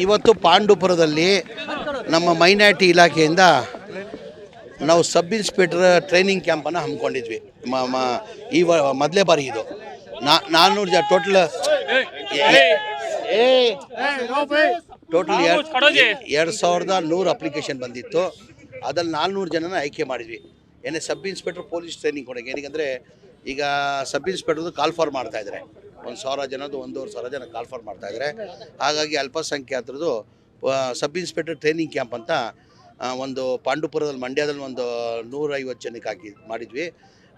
ಇವತ್ತು ಪಾಂಡುಪುರದಲ್ಲಿ ನಮ್ಮ ಮೈನಾರಿಟಿ ಇಲಾಖೆಯಿಂದ ನಾವು ಸಬ್ ಇನ್ಸ್ಪೆಕ್ಟರ್ ಟ್ರೈನಿಂಗ್ ಕ್ಯಾಂಪನ್ನು ಹಮ್ಮಿಕೊಂಡಿದ್ವಿ. ಈ ಮೊದಲೇ ಬಾರಿ ಇದು 400 ಟೋಟಲ್ 2100 ಅಪ್ಲಿಕೇಶನ್ ಬಂದಿತ್ತು. ಅದ್ರಲ್ಲಿ 400 ಜನನ ಆಯ್ಕೆ ಮಾಡಿದ್ವಿ. ಏನೇ ಸಬ್ ಇನ್ಸ್ಪೆಕ್ಟರ್ ಪೊಲೀಸ್ ಟ್ರೈನಿಂಗ್ ಕೊಡೋಕೆ. ಏನಕ್ಕೆ ಈಗ ಸಬ್ ಇನ್ಸ್ಪೆಕ್ಟರ್ದು ಕಾಲ್ ಫಾರ್ ಮಾಡ್ತಾಯಿದ್ದಾರೆ. 1000 ಜನದ್ದು 1500 ಜನ ಕಾಲ್ ಫಾರ್ ಮಾಡ್ತಾಯಿದ್ದಾರೆ. ಹಾಗಾಗಿ ಅಲ್ಪಸಂಖ್ಯಾತರದ್ದು ಸಬ್ ಇನ್ಸ್ಪೆಕ್ಟರ್ ಟ್ರೈನಿಂಗ್ ಕ್ಯಾಂಪ್ ಅಂತ ಒಂದು ಪಾಂಡುಪುರದಲ್ಲಿ ಮಂಡ್ಯದಲ್ಲಿ ಒಂದು 150 ಜನಕ್ಕೆ ಮಾಡಿದ್ವಿ.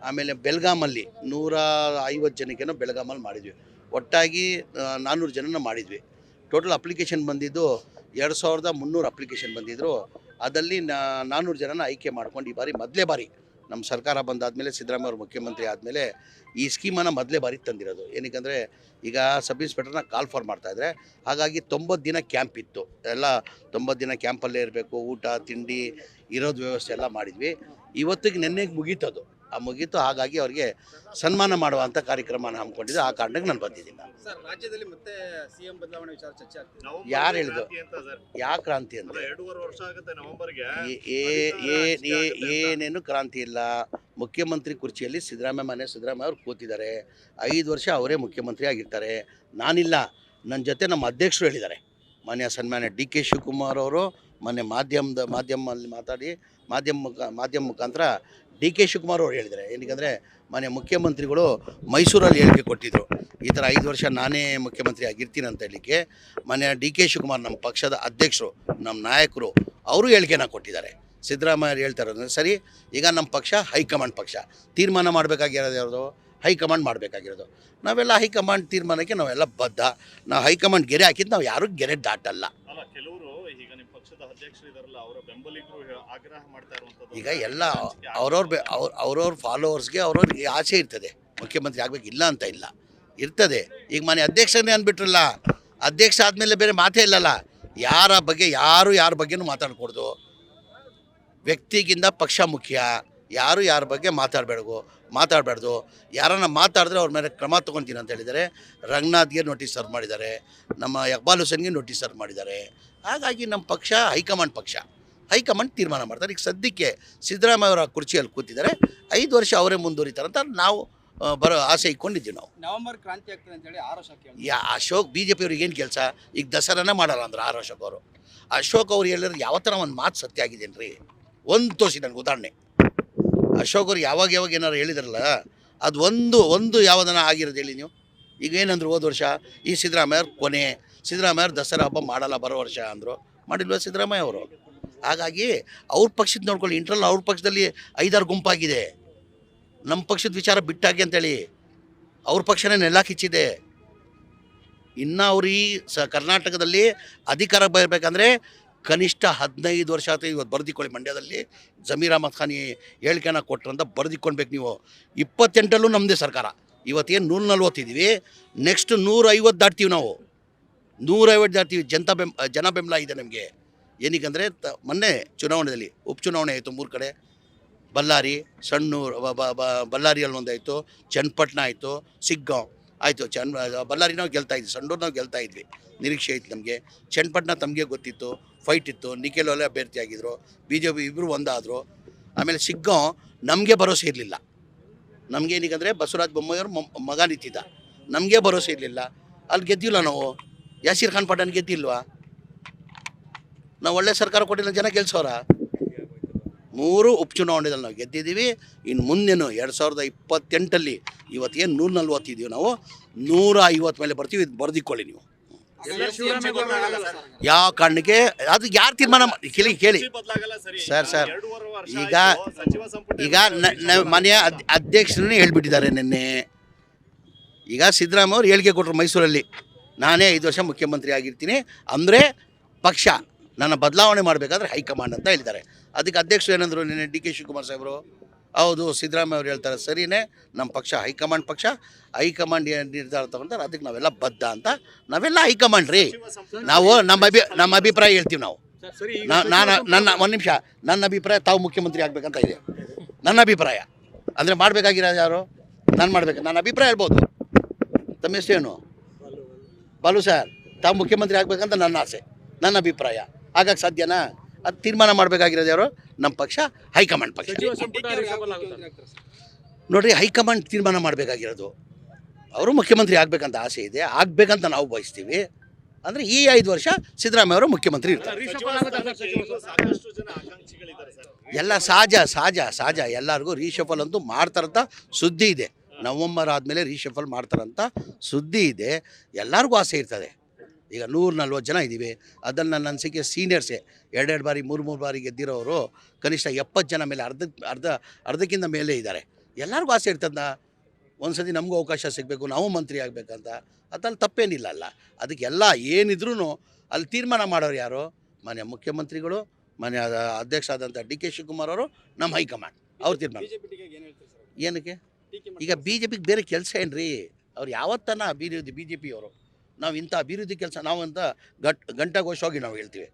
ಆಮೇಲೆ ಬೆಳಗಾಮಲ್ಲಿ 150 ಜನಕ್ಕೇನೋ ಬೆಳಗಾಮಲ್ಲಿ ಮಾಡಿದ್ವಿ. ಒಟ್ಟಾಗಿ 400 ಜನನ ಮಾಡಿದ್ವಿ. ಟೋಟಲ್ ಅಪ್ಲಿಕೇಶನ್ ಬಂದಿದ್ದು 2300 ಅಪ್ಲಿಕೇಶನ್ ಬಂದಿದ್ದರು. ಅದರಲ್ಲಿ 400 ಜನನ ಆಯ್ಕೆ ಮಾಡ್ಕೊಂಡು ಈ ಬಾರಿ ಮೊದಲೇ ಬಾರಿ ನಮ್ಮ ಸರ್ಕಾರ ಬಂದಾದಮೇಲೆ ಸಿದ್ದರಾಮಯ್ಯ ಅವರು ಮುಖ್ಯಮಂತ್ರಿ ಆದಮೇಲೆ ಈ ಸ್ಕೀಮನ್ನು ಮೊದಲೇ ಬಾರಿ ತಂದಿರೋದು. ಏನಕ್ಕೆ ಈಗ ಸಬ್ ಇನ್ಸ್ಪೆಕ್ಟರ್ನ ಕಾಲ್ ಫಾರ್ ಮಾಡ್ತಾಯಿದ್ರೆ, ಹಾಗಾಗಿ 90 ದಿನ ಕ್ಯಾಂಪ್ ಇತ್ತು. ಎಲ್ಲ 90 ದಿನ ಕ್ಯಾಂಪಲ್ಲೇ ಇರಬೇಕು, ಊಟ ತಿಂಡಿ ಇರೋದು ವ್ಯವಸ್ಥೆ ಎಲ್ಲ ಮಾಡಿದ್ವಿ. ಇವತ್ತಿಗೆ ನೆನ್ನೆಗೆ ಮುಗೀತದು. ಮುಗೀತು. ಹಾಗಾಗಿ ಅವರಿಗೆ ಸನ್ಮಾನ ಮಾಡುವಂಥ ಕಾರ್ಯಕ್ರಮನ ಹಮ್ಮಿಕೊಂಡಿದ್ದು. ಆ ಕಾರಣಕ್ಕೆ ನಾನು ಬಂದಿದ್ದೀನಿ. ಸರ್, ರಾಜ್ಯದಲ್ಲಿ ಮತ್ತೆ ಸಿಎಂ ಬದಲಾವಣೆ ವಿಚಾರ ಚರ್ಚೆ ಆಗ್ತಿದೆ. ಯಾರು ಹೇಳಿದ್ರು? ಯಾವ ಕ್ರಾಂತಿ ಅಂತ? 2.5 ವರ್ಷ ಆಗುತ್ತೆ ನವೆಂಬರ್ಗೆ. ಏನೇನು ಕ್ರಾಂತಿ ಇಲ್ಲ. ಮುಖ್ಯಮಂತ್ರಿ ಕುರ್ಚಿಯಲ್ಲಿ ಸಿದ್ದರಾಮಯ್ಯ ಅವರು ಕೂತಿದ್ದಾರೆ. 5 ವರ್ಷ ಅವರೇ ಮುಖ್ಯಮಂತ್ರಿ ಆಗಿರ್ತಾರೆ. ನಾನಿಲ್ಲ, ನನ್ನ ಜೊತೆ ನಮ್ಮ ಅಧ್ಯಕ್ಷರು ಹೇಳಿದ್ದಾರೆ. ಸನ್ಮಾನ್ಯ DK ಶಿವಕುಮಾರ್ ಅವರು ಮೊನ್ನೆ ಮಾಧ್ಯಮದಲ್ಲಿ ಮಾತಾಡಿ ಮಾಧ್ಯಮ ಮುಖಾಂತರ DK ಶಿವಕುಮಾರ್ ಅವರು ಹೇಳಿದ್ದಾರೆ. ಏನಕ್ಕೆ ಮೊನ್ನೆ ಮುಖ್ಯಮಂತ್ರಿಗಳು ಮೈಸೂರಲ್ಲಿ ಹೇಳಿಕೆ ಕೊಟ್ಟಿದ್ದರು, ಈ ಥರ 5 ವರ್ಷ ನಾನೇ ಮುಖ್ಯಮಂತ್ರಿ ಆಗಿರ್ತೀನಿ ಅಂತ ಹೇಳಲಿಕ್ಕೆ. ಮೊನ್ನೆ DK ಶಿವಕುಮಾರ್ ನಮ್ಮ ಪಕ್ಷದ ಅಧ್ಯಕ್ಷರು, ನಮ್ಮ ನಾಯಕರು, ಅವರು ಹೇಳಿಕೆನ ಕೊಟ್ಟಿದ್ದಾರೆ. ಸಿದ್ದರಾಮಯ್ಯ ಹೇಳ್ತಾ ಇರೋದು ಸರಿ. ಈಗ ನಮ್ಮ ಪಕ್ಷ ಹೈಕಮಾಂಡ್ ಪಕ್ಷ ತೀರ್ಮಾನ ಮಾಡಬೇಕಾಗಿರೋದು ಯಾವುದು? ಹೈಕಮಾಂಡ್ ಮಾಡಬೇಕಾಗಿರೋದು. ನಾವೆಲ್ಲ ಹೈಕಮಾಂಡ್ ತೀರ್ಮಾನಕ್ಕೆ ನಾವೆಲ್ಲ ಬದ್ಧ. ನಾವು ಹೈಕಮಾಂಡ್ ಗೆರೆ ಹಾಕಿದ್ದು ನಾವು ಯಾರು ಗೆರೆ ದಾಟಲ್ಲ. ಕೆಲವರು ಈಗ ನಿಮ್ಮ ಪಕ್ಷದ ಅಧ್ಯಕ್ಷರು ಇದಾರಲ್ಲ, ಅವರ ಬೆಂಬಲಿಗರು ಆಗ್ರಹ ಮಾಡ್ತಾ ಇರುವಂಥದ್ದು. ಈಗ ಎಲ್ಲ ಅವ್ರವ್ರ ಫಾಲೋವರ್ಸ್ಗೆ ಅವ್ರವ್ರಿಗೆ ಆಸೆ ಇರ್ತದೆ, ಮುಖ್ಯಮಂತ್ರಿ ಆಗಬೇಕು ಇಲ್ಲ ಅಂತ ಇಲ್ಲ, ಇರ್ತದೆ. ಈಗ ಮನೆ ಅಧ್ಯಕ್ಷನೇ ಅಂದ್ಬಿಟ್ರಲ್ಲ, ಅಧ್ಯಕ್ಷ ಆದಮೇಲೆ ಬೇರೆ ಮಾತೇ ಇಲ್ಲಲ್ಲ. ಯಾರ ಬಗ್ಗೆನೂ ಮಾತಾಡ್ಕೊಡ್ದು. ವ್ಯಕ್ತಿಗಿಂತ ಪಕ್ಷ ಮುಖ್ಯ. ಯಾರ ಬಗ್ಗೆ ಮಾತಾಡಬಾರ್ದು. ಯಾರನ್ನ ಮಾತಾಡಿದ್ರೆ ಅವ್ರ ಮೇಲೆ ಕ್ರಮ ತೊಗೊತೀನಿ ಅಂತ ಹೇಳಿದ್ದಾರೆ. ರಂಗನಾಥ್ಗೆ ನೋಟಿಸ್ ಸರ್ವ್ ಮಾಡಿದ್ದಾರೆ, ನಮ್ಮ ಇಕ್ಬಾಲ್ ಹುಸೇನ್ಗೆ ನೋಟಿಸ್ ಸರ್ವ್ ಮಾಡಿದ್ದಾರೆ. ಹಾಗಾಗಿ ನಮ್ಮ ಪಕ್ಷ ಹೈಕಮಾಂಡ್ ತೀರ್ಮಾನ ಮಾಡ್ತಾರೆ. ಈಗ ಸದ್ಯಕ್ಕೆ ಸಿದ್ದರಾಮಯ್ಯ ಅವರ ಕುರ್ಚಿಯಲ್ಲಿ ಕೂತಿದ್ದಾರೆ. 5 ವರ್ಷ ಅವರೇ ಮುಂದುವರಿತಾರೆ ಅಂತ ನಾವು ಬರೋ ಆಸೆ ಇಟ್ಕೊಂಡಿದ್ದೀವಿ. ನಾವು ನವೆಂಬರ್ ಕ್ರಾಂತಿ ಆಗ್ತದೆ ಅಂತೇಳಿ ಅಶೋಕ್ BJP ಅವ್ರಿಗೆ ಏನು ಕೆಲಸ? ಈಗ ದಸರಾನೇ ಮಾಡಲ್ಲ ಅಂದ್ರೆ ಅಶೋಕ್ ಅವ್ರು ಹೇಳಿದ್ರೆ ಯಾವ ಥರ ಒಂದು ಮಾತು ಸತ್ಯ ಆಗಿದ್ದೇನೆ ರೀ? ಒಂದು ತೋರಿಸಿ ನನಗೆ ಉದಾಹರಣೆ. ಅಶೋಕ್ ಅವ್ರು ಯಾವಾಗ ಏನಾರು ಹೇಳಿದ್ರಲ್ಲ, ಅದು ಒಂದು ಯಾವುದನ್ನ ಆಗಿರೋದು ಹೇಳಿ ನೀವು. ಈಗ ಏನಂದ್ರು ಹೋದ ವರ್ಷ ಈ ಸಿದ್ದರಾಮಯ್ಯ ದಸರಾ ಹಬ್ಬ ಮಾಡಲ್ಲ ಬರೋ ವರ್ಷ ಅಂದರು. ಮಾಡಿಲ್ವ ಸಿದ್ದರಾಮಯ್ಯ ಅವರು? ಹಾಗಾಗಿ ಅವ್ರ ಪಕ್ಷದ ನೋಡ್ಕೊಳ್ಳಿ. ಇಂಟ್ರಲ್ ಅವ್ರ ಪಕ್ಷದಲ್ಲಿ 5-6 ಗುಂಪಾಗಿದೆ. ನಮ್ಮ ಪಕ್ಷದ ವಿಚಾರ ಬಿಟ್ಟಾಗಿ ಅಂತೇಳಿ ಅವ್ರ ಪಕ್ಷನೇ ನೆಲಕ್ಕಿಚ್ಚಿದೆ. ಇನ್ನು ಅವ್ರು ಈ ಕರ್ನಾಟಕದಲ್ಲಿ ಅಧಿಕಾರ ಬರಬೇಕಂದ್ರೆ ಕನಿಷ್ಠ 15 ವರ್ಷ ಆಯ್ತು. ಇವತ್ತು ಬರೆದಿಕೊಳ್ಳಿ, ಮಂಡ್ಯದಲ್ಲಿ ಜಮೀರ್ ಅಹಮದ್ ಖಾನ್ ಹೇಳಿಕೆನ ಕೊಟ್ಟರಂತ ಬರೆದಿಕ್ಕೊಳ್ಬೇಕು ನೀವು. 28ರಲ್ಲೂ ನಮ್ಮದೇ ಸರ್ಕಾರ. ಇವತ್ತೇನು 140 ಇದ್ದೀವಿ, ನೆಕ್ಸ್ಟ್ 150 ದಾಟ್ತೀವಿ. ನಾವು 150 ದಾಟ್ತೀವಿ. ಜನ ಬೆಂಬಲ ಇದೆ ನಮಗೆ. ಏನಕ್ಕೆ ಮೊನ್ನೆ ಚುನಾವಣೆಯಲ್ಲಿ ಉಪಚುನಾವಣೆ ಆಯಿತು 3 ಕಡೆ. ಬಳ್ಳಾರಿ, ಸಣ್ಣೂರು, ಬಳ್ಳಾರಿಯಲ್ಲಿ ಒಂದಾಯಿತು, ಚನ್ನಪಟ್ಟಣ ಆಯಿತು, ಸಿಗ್ಗಾಂವ್ ಆಯಿತು. ಬಳ್ಳಾರಿ ನಾವು ಗೆಲ್ತಾ ಇದ್ವಿ, ಸಣ್ಣೂರು ನಾವು ಗೆಲ್ತಾ ಇದ್ವಿ. ನಿರೀಕ್ಷೆ ಇತ್ತು ನಮಗೆ. ಚನ್ನಪಟ್ಟಣ ತಮಗೆ ಗೊತ್ತಿತ್ತು, ಫೈಟ್ ಇತ್ತು. ನಿಖಿಲ್ ಒಲೆ ಅಭ್ಯರ್ಥಿ ಆಗಿದ್ರು, BJP ಇಬ್ಬರು ಒಂದಾದರು. ಆಮೇಲೆ ಸಿಗ್ಗಾಂವ್ ನಮಗೆ ಭರೋಸೆ ಇರಲಿಲ್ಲ. ನಮಗೆ ಏನಕ್ಕೆ ಬಸವರಾಜ ಬೊಮ್ಮಾಯಿಯವ್ರ ಮಗ ನಿಂತಿದ್ದ, ನಮಗೆ ಭರೋಸೆ ಇರಲಿಲ್ಲ. ಅಲ್ಲಿ ಗೆದ್ದಿಲ್ಲ ನಾವು. ಯಾಸೀರ್ ಖಾನ್ ಪಠಾಣ್ ಗೆದ್ದಿಲ್ವಾ? ನಾವು ಒಳ್ಳೆ ಸರ್ಕಾರ ಕೊಟ್ಟಿಲ್ಲ, ಜನ ಗೆಲ್ಸೋರ. 3 ಉಪಚುನಾವಣೆಯಲ್ಲಿ ನಾವು ಗೆದ್ದಿದ್ದೀವಿ. ಇನ್ನು ಮುಂದೇನು 2028ಅಲ್ಲಿ ಇವತ್ತೇನು 140 ಇದ್ದೀವಿ, ನಾವು 150 ಮೇಲೆ ಬರ್ತೀವಿ. ಇದು ಬರೆದಿಕ್ಕೊಳ್ಳಿ ನೀವು. ಯಾವ ಕಾರಣಕ್ಕೆ ಅದು ಯಾರು ತೀರ್ಮಾನ ಕೇಳಿ ಸರ್. ಈಗ ಮನೆಯ ಅಧ್ಯಕ್ಷರನ್ನೇ ಹೇಳ್ಬಿಟ್ಟಿದ್ದಾರೆ ನಿನ್ನೆ. ಈಗ ಸಿದ್ದರಾಮಯ್ಯ ಅವ್ರು ಹೇಳಿಕೆ ಕೊಟ್ಟರು ಮೈಸೂರಲ್ಲಿ, ನಾನೇ 5 ವರ್ಷ ಮುಖ್ಯಮಂತ್ರಿ ಆಗಿರ್ತೀನಿ ಅಂದರೆ ಪಕ್ಷ ನನ್ನ ಬದಲಾವಣೆ ಮಾಡಬೇಕಾದ್ರೆ ಹೈಕಮಾಂಡ್ ಅಂತ ಹೇಳಿದ್ದಾರೆ. ಅದಕ್ಕೆ ಅಧ್ಯಕ್ಷರು ಏನಂದರು ನಿನ್ನೆ DK ಶಿವಕುಮಾರ್ ಸಾಹೇಬರು? ಹೌದು, ಸಿದ್ದರಾಮಯ್ಯ ಅವ್ರು ಹೇಳ್ತಾರೆ ಸರಿಯೇ, ನಮ್ಮ ಪಕ್ಷ ಹೈಕಮಾಂಡ್ ನಿರ್ಧಾರ ತಗೊಂತಾರೆ, ಅದಕ್ಕೆ ನಾವೆಲ್ಲ ಬದ್ಧ ಅಂತ. ನಾವೆಲ್ಲ ಹೈಕಮಾಂಡ್ ರೀ. ನಾವು ನಮ್ಮ ಅಭಿಪ್ರಾಯ ಹೇಳ್ತೀವಿ. ನಾವು ಒಂದು ನಿಮಿಷ, ನನ್ನ ಅಭಿಪ್ರಾಯ ತಾವು ಮುಖ್ಯಮಂತ್ರಿ ಆಗಬೇಕಂತ ಇದೆ. ನನ್ನ ಅಭಿಪ್ರಾಯ ಅಂದರೆ ಮಾಡಬೇಕಾಗಿರೋದು ಯಾರು? ನಾನು ಅಭಿಪ್ರಾಯ ಹೇಳ್ಬೋದು. ತಮ್ಮ ಹೆಸರೇನು? ಬಾಲು ಸರ್. ತಾವು ಮುಖ್ಯಮಂತ್ರಿ ಆಗಬೇಕಂತ ನನ್ನ ಆಸೆ, ನನ್ನ ಅಭಿಪ್ರಾಯ. ಹಾಗಾಗಿ ಸಾಧ್ಯನಾ? ಅದು ತೀರ್ಮಾನ ಮಾಡಬೇಕಾಗಿರೋದು ಯಾರು? ನಮ್ಮ ಪಕ್ಷ, ಹೈಕಮಾಂಡ್ ಪಕ್ಷ. ನೋಡಿರಿ, ಹೈಕಮಾಂಡ್ ತೀರ್ಮಾನ ಮಾಡಬೇಕಾಗಿರೋದು. ಅವರು ಮುಖ್ಯಮಂತ್ರಿ ಆಗಬೇಕಂತ ಆಸೆ ಇದೆ, ಆಗಬೇಕಂತ ನಾವು ಬಯಸ್ತೀವಿ. ಅಂದರೆ ಈ 5 ವರ್ಷ ಸಿದ್ದರಾಮಯ್ಯ ಅವರು ಮುಖ್ಯಮಂತ್ರಿ ಇರ್ತಾರೆ. ಸಾಕಷ್ಟು ಜನ ಆಕಾಂಕ್ಷಿಗಳಿದ್ದಾರೆ ಸರ್. ಎಲ್ಲ ಸಹಜ ಎಲ್ಲರಿಗೂ ರೀಶಫಲ್ ಅಂತೂ ಮಾಡ್ತಾರಂತ ಸುದ್ದಿ ಇದೆ. ನವಂಬರ್ ಆದಮೇಲೆ ರೀಶಫಲ್ ಮಾಡ್ತಾರಂತ ಸುದ್ದಿ ಇದೆ. ಎಲ್ಲರಿಗೂ ಆಸೆ ಇರ್ತದೆ. ಈಗ 140 ಜನ ಇದ್ದೀವಿ. ಅದನ್ನು ನನ್ನ ಅನಿಸಿಕೆ ಸೀನಿಯರ್ಸೇ 2 ಬಾರಿ 3 ಬಾರಿ ಗೆದ್ದಿರೋರು ಕನಿಷ್ಠ 70 ಜನ ಮೇಲೆ ಅರ್ಧಕ್ಕಿಂತ ಮೇಲೆ ಇದ್ದಾರೆ. ಎಲ್ಲರಿಗೂ ಆಸೆ ಇರ್ತದ, ಒಂದು ಸತಿ ನಮಗೂ ಅವಕಾಶ ಸಿಗಬೇಕು, ನಾವು ಮಂತ್ರಿ ಆಗಬೇಕಂತ. ಅದ್ರಲ್ಲಿ ತಪ್ಪೇನಿಲ್ಲ ಅಲ್ಲ. ಅದಕ್ಕೆಲ್ಲ ಏನಿದ್ರೂ ಅಲ್ಲಿ ತೀರ್ಮಾನ ಮಾಡೋರು ಯಾರು? ಮಾನ್ಯ ಮುಖ್ಯಮಂತ್ರಿಗಳು, ಮಾನ್ಯ ಅಧ್ಯಕ್ಷ ಆದಂಥ DK ಶಿವಕುಮಾರ್ ಅವರು, ನಮ್ಮ ಹೈಕಮಾಂಡ್ ಅವ್ರು ತೀರ್ಮಾನ. ಏನಕ್ಕೆ ಈಗ BJPಗೆ ಬೇರೆ ಕೆಲಸ ಏನ್ರಿ? ಅವ್ರು ಯಾವತ್ತನ ಅಭಿವೃದ್ಧಿ BJPಯವರು ನಾವು ಇಂಥ ಅಭಿವೃದ್ಧಿ ಕೆಲಸ ನಾವು ಅಂತ ಗಂಟಾಘೋಷವಾಗಿ ನಾವು ಹೇಳ್ತೀವಿ.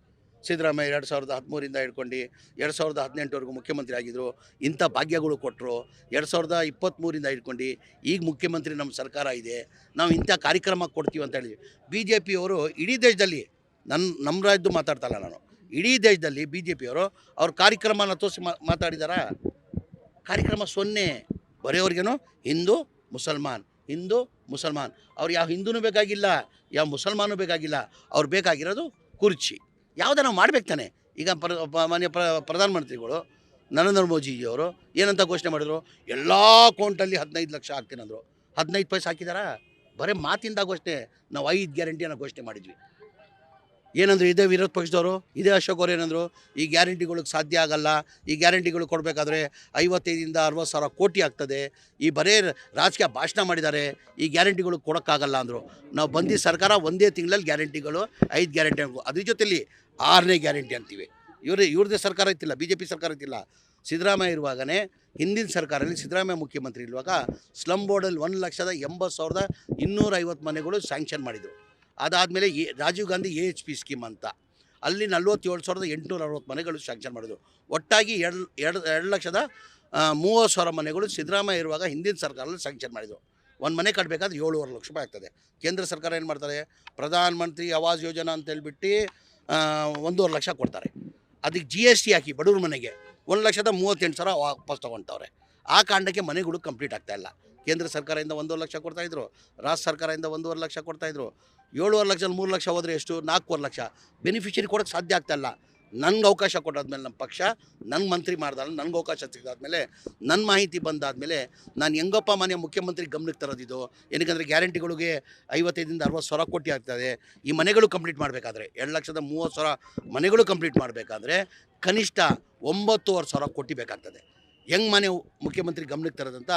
ಸಿದ್ದರಾಮಯ್ಯ 2013 ಹಿಡ್ಕೊಂಡು 2018ವರೆಗೂ ಮುಖ್ಯಮಂತ್ರಿ ಆಗಿದ್ದರು. ಇಂಥ ಭಾಗ್ಯಗಳು ಕೊಟ್ಟರು. 2023 ಹಿಡ್ಕೊಂಡು ಈಗ ಮುಖ್ಯಮಂತ್ರಿ ನಮ್ಮ ಸರ್ಕಾರ ಇದೆ, ನಾವು ಇಂಥ ಕಾರ್ಯಕ್ರಮ ಕೊಡ್ತೀವಿ ಅಂತ ಹೇಳಿದ್ವಿ. BJPಯವರು ಇಡೀ ದೇಶದಲ್ಲಿ, ನಮ್ಮ ರಾಜ್ಯದ್ದು ಮಾತಾಡ್ತಲ್ಲ ನಾನು, ಇಡೀ ದೇಶದಲ್ಲಿ BJPಯವರು ಅವ್ರ ಕಾರ್ಯಕ್ರಮನ ತೋರಿಸಿ ಮಾತಾಡಿದಾರಾ? ಕಾರ್ಯಕ್ರಮ 0. ಬರೆಯೋರಿಗೇನು ಹಿಂದೂ ಮುಸಲ್ಮಾನ್. ಅವ್ರು ಯಾವ ಹಿಂದೂನೂ ಬೇಕಾಗಿಲ್ಲ, ಯಾವ ಮುಸಲ್ಮಾನೂ ಬೇಕಾಗಿಲ್ಲ. ಅವ್ರು ಬೇಕಾಗಿರೋದು ಕುರ್ಚಿ. ಯಾವುದೋ ನಾವು ಮಾಡ್ಬೇಕು ತಾನೆ. ಈಗ ಮಾನ್ಯ ಪ್ರಧಾನಮಂತ್ರಿಗಳು ನರೇಂದ್ರ ಮೋದಿಜಿಯವರು ಏನಂತ ಘೋಷಣೆ ಮಾಡಿದ್ರು? ಎಲ್ಲ ಅಕೌಂಟಲ್ಲಿ 15 ಲಕ್ಷ ಹಾಕ್ತೀನಂದರು. 15 ಪೈಸೆ ಹಾಕಿದಾರಾ? ಬರೀ ಮಾತಿಂದ ಘೋಷಣೆ. ನಾವು 5 ಗ್ಯಾರಂಟಿಯನ್ನು ಘೋಷಣೆ ಮಾಡಿದ್ವಿ. ಏನಂದ್ರು ಇದೇ ವಿರೋಧ ಪಕ್ಷದವರು, ಇದೇ ಅಶೋಕ್ ಅವರು ಏನಂದರು? ಈ ಗ್ಯಾರಂಟಿಗಳಿಗೆ ಸಾಧ್ಯ ಆಗಲ್ಲ, ಈ ಗ್ಯಾರಂಟಿಗಳು ಕೊಡಬೇಕಾದ್ರೆ 55ರಿಂದ 60 ಸಾವಿರ ಕೋಟಿ ಆಗ್ತದೆ, ಈ ಬರೇ ರಾಜಕೀಯ ಭಾಷಣ ಮಾಡಿದ್ದಾರೆ, ಈ ಗ್ಯಾರಂಟಿಗಳು ಕೊಡೋಕ್ಕಾಗಲ್ಲ ಅಂದರು. ನಾವು ಬಂದಿದ್ದ ಸರ್ಕಾರ ಒಂದೇ ತಿಂಗಳಲ್ಲಿ ಗ್ಯಾರಂಟಿಗಳು 5 ಗ್ಯಾರಂಟಿ ಆಗು, ಅದ್ರ ಜೊತೆಲಿ 6ನೇ ಗ್ಯಾರಂಟಿ ಅಂತೀವಿ. ಇವ್ರದ್ದೇ ಸರ್ಕಾರ ಇತ್ತಿಲ್ಲ, BJP ಸರ್ಕಾರ ಇತ್ತಿಲ್ಲ. ಸಿದ್ದರಾಮಯ್ಯ ಇರುವಾಗಲೇ, ಹಿಂದಿನ ಸರ್ಕಾರದಲ್ಲಿ ಸಿದ್ದರಾಮಯ್ಯ ಮುಖ್ಯಮಂತ್ರಿ ಇರುವಾಗ ಸ್ಲಮ್ ಬೋರ್ಡಲ್ಲಿ 1,80,250 ಮನೆಗಳು ಸ್ಯಾಂಕ್ಷನ್ ಮಾಡಿದರು. ಅದಾದಮೇಲೆ ರಾಜೀವ್ ಗಾಂಧಿ AHP ಸ್ಕೀಮ್ ಅಂತ, ಅಲ್ಲಿ 47,860 ಮನೆಗಳು ಸ್ಯಾಂಕ್ಷನ್ ಮಾಡಿದ್ರು. ಒಟ್ಟಾಗಿ 2,30,000 ಮನೆಗಳು ಸಿದ್ದರಾಮಯ್ಯ ಇರುವಾಗ ಹಿಂದಿನ ಸರ್ಕಾರದಲ್ಲಿ ಸ್ಯಾಂಕ್ಷನ್ ಮಾಡಿದರು. ಒಂದು ಮನೆ ಕಟ್ಟಬೇಕಾದ್ರೆ 7.5 ಲಕ್ಷ ರೂಪಾಯಿ ಆಗ್ತದೆ. ಕೇಂದ್ರ ಸರ್ಕಾರ ಏನು ಮಾಡ್ತಾರೆ? ಪ್ರಧಾನ ಮಂತ್ರಿ ಆವಾಸ್ ಯೋಜನಾ ಅಂತ ಹೇಳ್ಬಿಟ್ಟು 1.5 ಲಕ್ಷ ಕೊಡ್ತಾರೆ. ಅದಕ್ಕೆ GST ಹಾಕಿ ಬಡವ್ರ ಮನೆಗೆ 1,38,000 ವಾಪಸ್ ತೊಗೊಳ್ತವ್ರೆ. ಆ ಕಾರಣಕ್ಕೆ ಮನೆಗಳು ಕಂಪ್ಲೀಟ್ ಆಗ್ತಾಯಿಲ್ಲ. ಕೇಂದ್ರ ಸರ್ಕಾರದಿಂದ 1.5 ಲಕ್ಷ ಕೊಡ್ತಾಯಿದ್ರು, ರಾಜ್ಯ ಸರ್ಕಾರದಿಂದ 1.5 ಲಕ್ಷ ಕೊಡ್ತಾಯಿದ್ರು. 7.5 ಲಕ್ಷದಲ್ಲಿ 3 ಲಕ್ಷ ಹೋದರೆ ಎಷ್ಟು? 4.5 ಲಕ್ಷ ಬೆನಿಫಿಷರಿ ಕೊಡೋಕ್ಕೆ ಸಾಧ್ಯ ಆಗ್ತಾಯಿಲ್ಲ. ನನಗೆ ಅವಕಾಶ ಕೊಟ್ಟಾದ್ಮೇಲೆ ನಮ್ಮ ಪಕ್ಷ ನನಗೆ ಮಂತ್ರಿ ಮಾಡಿದಾಗ, ನನಗೆ ಅವಕಾಶ ಸಿಕ್ಕಾದ್ಮೇಲೆ, ನನ್ನ ಮಾಹಿತಿ ಬಂದಾದಮೇಲೆ ನಾನು ಹೆಂಗಪ್ಪ ಮಾನ್ಯ ಮುಖ್ಯಮಂತ್ರಿ ಗಮನಕ್ಕೆ ತರೋದಿದ್ದು. ಏನಕ್ಕೆ ಗ್ಯಾರಂಟಿಗಳಿಗೆ 55ರಿಂದ 60 ಸಾವಿರ ಕೋಟಿ ಆಗ್ತದೆ. ಈ ಮನೆಗಳು ಕಂಪ್ಲೀಟ್ ಮಾಡಬೇಕಾದ್ರೆ 2,30,000 ಮನೆಗಳು ಕಂಪ್ಲೀಟ್ ಮಾಡಬೇಕಾದ್ರೆ ಕನಿಷ್ಠ 9.5 ಸಾವಿರ ಕೋಟಿ ಬೇಕಾಗ್ತದೆ. ಹೆಂಗೆ ಮನೆ ಮುಖ್ಯಮಂತ್ರಿ ಗಮನಕ್ಕೆ ತರೋದಂತ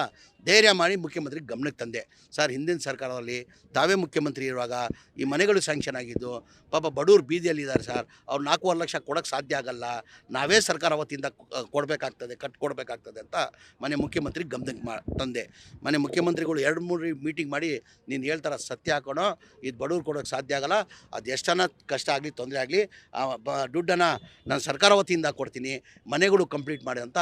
ಧೈರ್ಯ ಮಾಡಿ ಮುಖ್ಯಮಂತ್ರಿಗೆ ಗಮನಕ್ಕೆ ತಂದೆ. ಸರ್, ಹಿಂದಿನ ಸರ್ಕಾರದಲ್ಲಿ ತಾವೇ ಮುಖ್ಯಮಂತ್ರಿ ಇರುವಾಗ ಈ ಮನೆಗಳು ಸ್ಯಾಂಕ್ಷನ್ ಆಗಿದ್ದು, ಪಾಪ ಬಡವ್ರು ಬೀದಿಯಲ್ಲಿದ್ದಾರೆ ಸರ್, ಅವ್ರು 4.5 ಲಕ್ಷ ಕೊಡೋಕ್ಕೆ ಸಾಧ್ಯ ಆಗಲ್ಲ, ನಾವೇ ಸರ್ಕಾರ ವತಿಯಿಂದ ಕಟ್ಕೊಡ್ಬೇಕಾಗ್ತದೆ ಅಂತ ಮನೆ ಮುಖ್ಯಮಂತ್ರಿಗೆ ಗಮನಕ್ಕೆ ತಂದೆ. ಮನೆ ಮುಖ್ಯಮಂತ್ರಿಗಳು 2-3 ಮೀಟಿಂಗ್ ಮಾಡಿ ನೀನು ಹೇಳ್ತಾರ ಸತ್ಯ ಹಾಕೋಣ, ಇದು ಬಡವ್ರು ಕೊಡೋಕ್ಕೆ ಸಾಧ್ಯ ಆಗಲ್ಲ, ಅದು ಎಷ್ಟನ್ನ ಕಷ್ಟ ಆಗಲಿ ತೊಂದರೆ ಆಗಲಿ ದುಡ್ಡನ್ನು ನಾನು ಸರ್ಕಾರ ವತಿಯಿಂದ ಕೊಡ್ತೀನಿ, ಮನೆಗಳು ಕಂಪ್ಲೀಟ್ ಮಾಡಿ ಅಂತ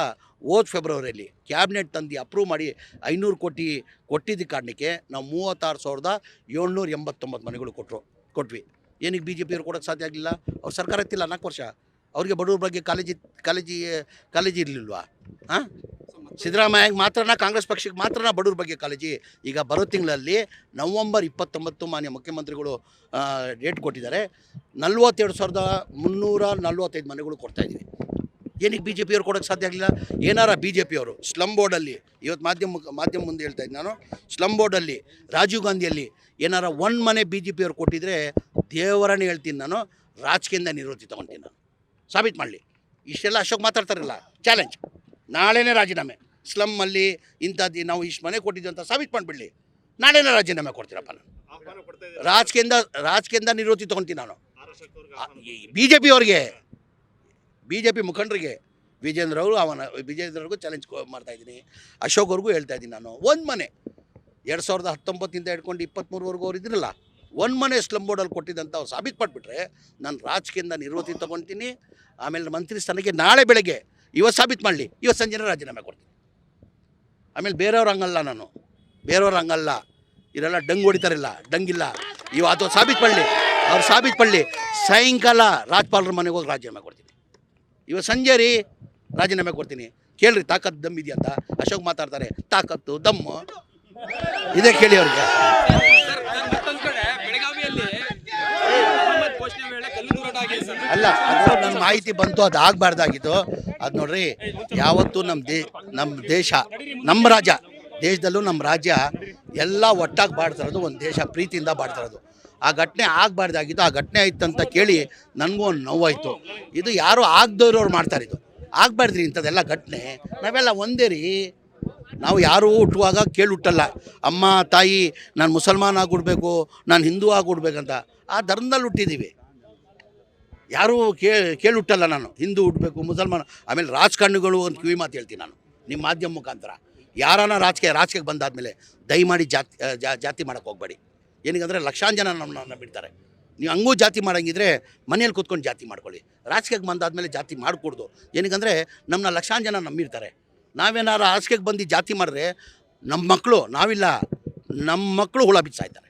ಹೋದ ಫೆಬ್ರವರಿಯಲ್ಲಿ ಕ್ಯಾಬಿನೆಟ್ ತಂದು ಅಪ್ರೂವ್ ಮಾಡಿ 500 ಕೋಟಿ ಕೊಟ್ಟಿದ್ದ ಕಾರಣಕ್ಕೆ ನಾವು 36,789 ಮನೆಗಳು ಕೊಟ್ವಿ. ಏನಕ್ಕೆ BJP ಅವ್ರು ಕೊಡೋಕ್ಕೆ ಸಾಧ್ಯ ಆಗಲಿಲ್ಲ? ಅವ್ರು ಸರ್ಕಾರ ಇತ್ತಿಲ್ಲ 4 ವರ್ಷ. ಅವ್ರಿಗೆ ಬಡವ್ರ ಬಗ್ಗೆ ಕಾಳಜಿ ಇರಲಿಲ್ವಾ? ಹಾಂ, ಸಿದ್ದರಾಮಯ್ಯಗೆ ಮಾತ್ರನ, ಕಾಂಗ್ರೆಸ್ ಪಕ್ಷಕ್ಕೆ ಮಾತ್ರನ ಬಡವ್ರ ಬಗ್ಗೆ ಕಾಳಜಿ? ಈಗ ಬರೋ ತಿಂಗಳಲ್ಲಿ ನವಂಬರ್ 29 ಮಾನ್ಯ ಮುಖ್ಯಮಂತ್ರಿಗಳು ಡೇಟ್ ಕೊಟ್ಟಿದ್ದಾರೆ. 42,345 ಮನೆಗಳು ಕೊಡ್ತಾಯಿದ್ದೀವಿ. ಏನಕ್ಕೆ BJP ಅವ್ರು ಕೊಡೋಕ್ಕೆ ಸಾಧ್ಯ ಆಗಲಿಲ್ಲ? ಏನಾರ BJP ಅವರು ಸ್ಲಮ್ ಬೋರ್ಡಲ್ಲಿ, ಇವತ್ತು ಮಾಧ್ಯಮ ಮುಂದೆ ಹೇಳ್ತಾ ಇದ್ದೀನಿ ನಾನು, ಸ್ಲಮ್ ಬೋರ್ಡಲ್ಲಿ ರಾಜೀವ್ ಗಾಂಧಿಯಲ್ಲಿ ಏನಾರ 1 ಮನೆ BJP ಅವ್ರು ಕೊಟ್ಟಿದ್ರೆ ದೇವರನ್ನೇ ಹೇಳ್ತೀನಿ ನಾನು, ರಾಜಕೀಯದಿಂದ ನಿವೃತ್ತಿ ತೊಗೊಳ್ತೀನಿ ನಾನು. ಸಾಬೀತು ಮಾಡಲಿ. ಇಷ್ಟೆಲ್ಲ ಅಶೋಕ್ ಮಾತಾಡ್ತಾರಲ್ಲ, ಚಾಲೆಂಜ್, ನಾಳೆನೇ ರಾಜೀನಾಮೆ. ಸ್ಲಮ್ಮಲ್ಲಿ ಇಂಥದ್ದು ನಾವು ಇಷ್ಟು ಮನೆ ಕೊಟ್ಟಿದ್ದೀವಿ ಅಂತ ಸಾಬೀತು ಮಾಡಿಬಿಡಲಿ, ನಾಳೆನೇ ರಾಜೀನಾಮೆ ಕೊಡ್ತೀನಪ್ಪ ನಾನು. ರಾಜಕೀಯದಿಂದ ನಿವೃತ್ತಿ ತೊಗೊಳ್ತೀನಿ ನಾನು. BJP ಮುಖಂಡರಿಗೆ, ವಿಜೇಂದ್ರವ್ರಿಗೂ ಚಾಲೆಂಜ್ ಮಾಡ್ತಾಯಿದ್ದೀನಿ, ಅಶೋಕ್ ಅವ್ರಿಗೂ ಹೇಳ್ತಾ ಇದ್ದೀನಿ ನಾನು. 1 ಮನೆ 2019 ಹಿಡ್ಕೊಂಡು 23ವರೆಗೂ ಅವ್ರು ಇದ್ರಲ್ಲ, 1 ಮನೆ ಸ್ಲಮ್ ಬೋರ್ಡಲ್ಲಿ ಕೊಟ್ಟಿದ್ದಂತ ಅವ್ರು ಸಾಬೀತು ಮಾಡಿಬಿಟ್ರೆ ನಾನು ರಾಜಕೀಯದಿಂದ ನಿವೃತ್ತಿ ತೊಗೊಳ್ತೀನಿ. ಆಮೇಲೆ ಮಂತ್ರಿ ಸ್ಥಾನಕ್ಕೆ ನಾಳೆ ಬೆಳಗ್ಗೆ, ಇವತ್ತು ಸಾಬೀತು ಮಾಡಲಿ, ಇವತ್ತು ಸಂಜೆನೇ ರಾಜೀನಾಮೆ ಕೊಡ್ತೀನಿ. ಆಮೇಲೆ ಬೇರೆಯವ್ರು ಹಂಗಲ್ಲ, ಇವರೆಲ್ಲ ಡಂಗ್ ಹೊಡಿತಾರಿಲ್ಲ, ಡಂಗಿಲ್ಲ. ಇವತ್ತು ಸಾಬೀತು ಮಾಡಲಿ, ಅವ್ರು ಸಾಬೀತು ಪಡಲಿ. ಸಾಯಂಕಾಲ ರಾಜ್ಪಾಲರ ಮನೆಗೆ ಹೋಗಿ ರಾಜೀನಾಮೆ ಕೊಡ್ತೀನಿ. ಇವತ್ತು ಸಂಜೆ ರೀ ರಾಜೀನಾಮೆ ಕೊಡ್ತೀನಿ. ಕೇಳ್ರಿ ತಾಕತ್ತು ದಮ್ ಇದೆಯಂತ. ಅಶೋಕ್ ಮಾತಾಡ್ತಾರೆ ತಾಕತ್ತು ದಮ್ಮು ಇದೇ ಕೇಳಿ ಅವ್ರಿಗೆ. ಮತ್ತೊಂದ್ ಕಡೆ ಬೆಳಗಾವಿಯಲ್ಲಿ ಘೋಷಣೆ ವೇಳೆ ಕಲ್ಲು ತೂರಾಟ ಆಗಿದೆ ಸರ್. ಅಲ್ಲ, ಅದು ನನ್ನ ಮಾಹಿತಿ ಬಂತು, ಅದು ಆಗಬಾರ್ದಾಗಿತ್ತು. ಅದು ನೋಡ್ರಿ, ಯಾವತ್ತೂ ನಮ್ಮ ದೇಶ, ನಮ್ಮ ರಾಜ್ಯ, ದೇಶದಲ್ಲೂ ನಮ್ಮ ರಾಜ್ಯ ಎಲ್ಲ ಒಟ್ಟಾಗಿ ಬಾಡ್ತಿರೋದು, ಒಂದು ದೇಶ ಪ್ರೀತಿಯಿಂದ ಬಾಡ್ತಿರೋದು. ಆ ಘಟನೆ ಆಗಬಾರ್ದಾಗಿತ್ತು. ಆ ಘಟನೆ ಆಯ್ತು ಅಂತ ಕೇಳಿ ನನಗೂ ಒಂದು ನೋವಾಯಿತು. ಇದು ಯಾರು ಆಗದವ್ರವ್ರು ಮಾಡ್ತಾರೆ, ಇದು ಆಗಬಾರ್ದ್ರಿ ಇಂಥದ್ದೆಲ್ಲ ಘಟನೆ. ನಾವೆಲ್ಲ ಒಂದೇ ರೀ. ನಾವು ಯಾರೂ ಹುಟ್ಟುವಾಗ ಹುಟ್ಟಲ್ಲ, ಅಮ್ಮ ತಾಯಿ ನಾನು ಮುಸಲ್ಮಾನ್ ಆಗಿಬಿಡ್ಬೇಕು, ನಾನು ಹಿಂದೂ ಆಗಿಬಿಡ್ಬೇಕಂತ. ಆ ಧರ್ಮದಲ್ಲಿ ಹುಟ್ಟಿದ್ದೀವಿ. ಯಾರೂ ಹುಟ್ಟಲ್ಲ. ನಾನು ಹಿಂದೂ ಹುಟ್ಟಬೇಕು, ಮುಸಲ್ಮಾನ. ಆಮೇಲೆ ರಾಜಕಾರಣಿಗಳು ಒಂದು ಕಿವಿ ಮಾತು ಹೇಳ್ತೀನಿ ನಾನು ನಿಮ್ಮ ಮಾಧ್ಯಮ ಮುಖಾಂತರ. ಯಾರನ್ನ ರಾಜಕೀಯಕ್ಕೆ ಬಂದಾದಮೇಲೆ ದಯಮಾಡಿ ಜಾತಿ ಮಾಡೋಕ್ಕೆ ಹೋಗಬೇಡಿ. ಏನಕ್ಕಂದರೆ ಲಕ್ಷಾಂತರ ಜನ ನಮ್ಮನ್ನ ಬಿಡ್ತಾರೆ. ನೀವು ಹಂಗೂ ಜಾತಿ ಮಾಡೋಂಗಿದ್ರೆ ಮನೇಲಿ ಕೂತ್ಕೊಂಡು ಜಾತಿ ಮಾಡ್ಕೊಳ್ಳಿ. ರಾಜಕೀಯಕ್ಕೆ ಬಂದಾದಮೇಲೆ ಜಾತಿ ಮಾಡಿಕೊಡ್ದು. ಏನಕ್ಕಂದರೆ ನಮ್ಮನ್ನ ಲಕ್ಷಾಂತರ ಜನ ನಂಬಿರ್ತಾರೆ. ನಾವೇನಾರು ರಾಜಕೀಯಕ್ಕೆ ಬಂದು ಜಾತಿ ಮಾಡಿದ್ರೆ ನಮ್ಮ ಮಕ್ಕಳು, ನಾವಿಲ್ಲ, ನಮ್ಮ ಮಕ್ಕಳು ಹುಳ ಬಿಚ್ಚಾಯ್ತಾರೆ.